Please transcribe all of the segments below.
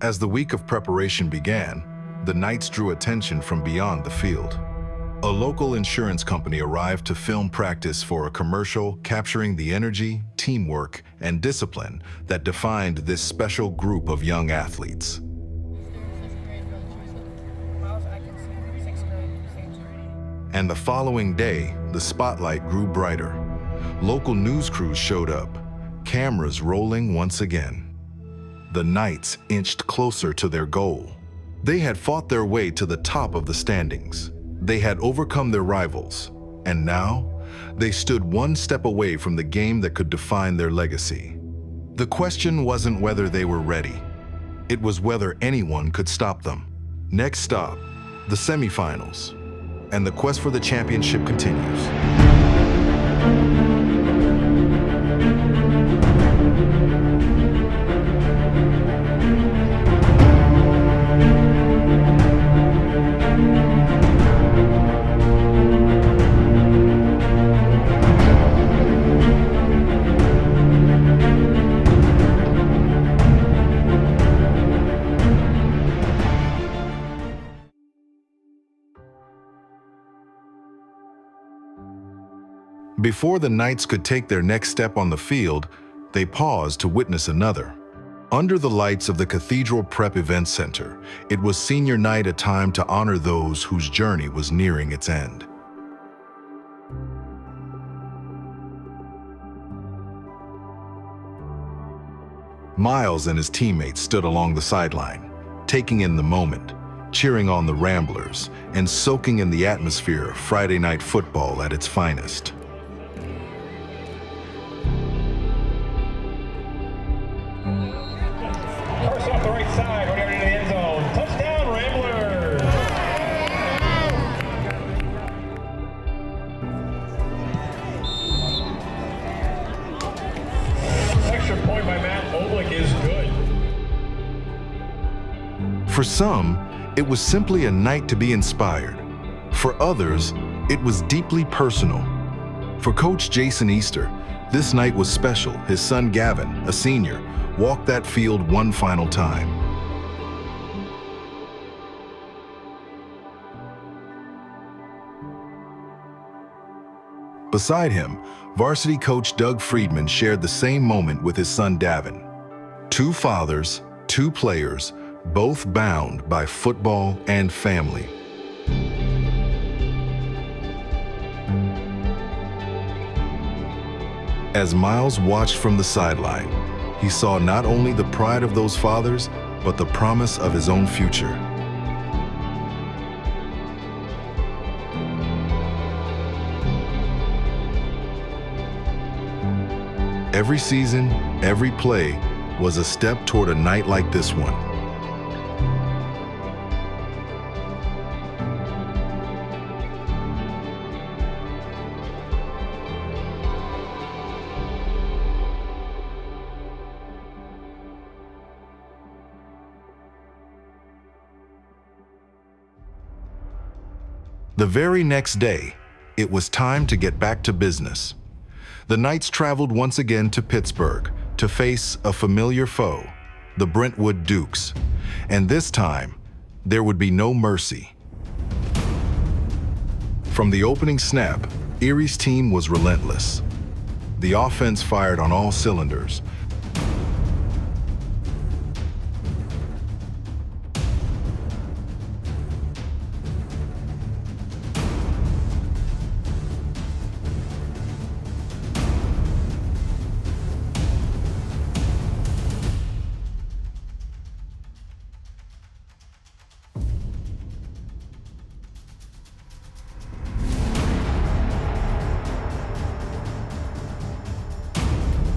As the week of preparation began, the Knights drew attention from beyond the field. A local insurance company arrived to film practice for a commercial capturing the energy, teamwork, and discipline that defined this special group of young athletes. Myles Atkinson, 6th grade, And the following day, the spotlight grew brighter. Local news crews showed up, cameras rolling once again. The Knights inched closer to their goal. They had fought their way to the top of the standings. They had overcome their rivals, and now they stood one step away from the game that could define their legacy. The question wasn't whether they were ready. It was whether anyone could stop them. Next stop, the semifinals, and the quest for the championship continues. Before the Knights could take their next step on the field, they paused to witness another. Under the lights of the Cathedral Prep Events Center, it was senior night, a time to honor those whose journey was nearing its end. Myles and his teammates stood along the sideline, taking in the moment, cheering on the Ramblers, and soaking in the atmosphere of Friday night football at its finest. First off the right side, right into the end zone. Touchdown, Ramblers! Extra point by Matt Oblick is good. For some, it was simply a night to be inspired. For others, it was deeply personal. For Coach Jason Easter, this night was special. His son Gavin, a senior, walked that field one final time. Beside him, varsity coach Doug Friedman shared the same moment with his son Davin. Two fathers, two players, both bound by football and family. As Myles watched from the sideline, he saw not only the pride of those fathers, but the promise of his own future. Every season, every play was a step toward a night like this one. The very next day, it was time to get back to business. The Knights traveled once again to Pittsburgh to face a familiar foe, the Brentwood Dukes. And this time, there would be no mercy. From the opening snap, Erie's team was relentless. The offense fired on all cylinders.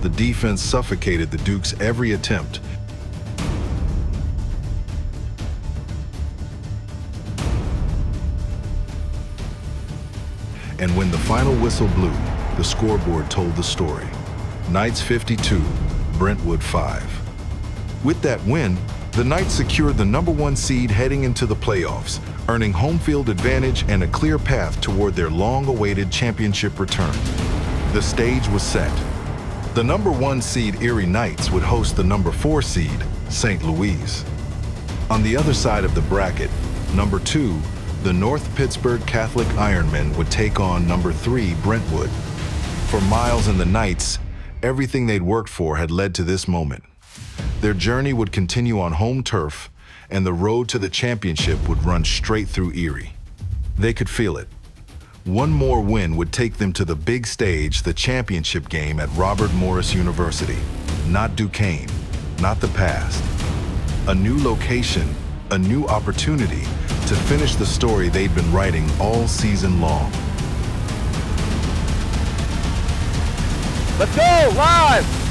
The defense suffocated the Dukes' every attempt. And when the final whistle blew, the scoreboard told the story. Knights 52, Brentwood 5. With that win, the Knights secured the #1 seed heading into the playoffs, earning home field advantage and a clear path toward their long-awaited championship return. The stage was set. The #1 seed Erie Knights would host the #4 seed St. Louise. On the other side of the bracket, number 2, the North Pittsburgh Catholic Ironmen would take on number 3, Brentwood. For Myles and the Knights, everything they'd worked for had led to this moment. Their journey would continue on home turf, and the road to the championship would run straight through Erie. They could feel it. One more win would take them to the big stage, the championship game at Robert Morris University. Not Duquesne, not the past. A new location, a new opportunity to finish the story they'd been writing all season long. Let's go, live!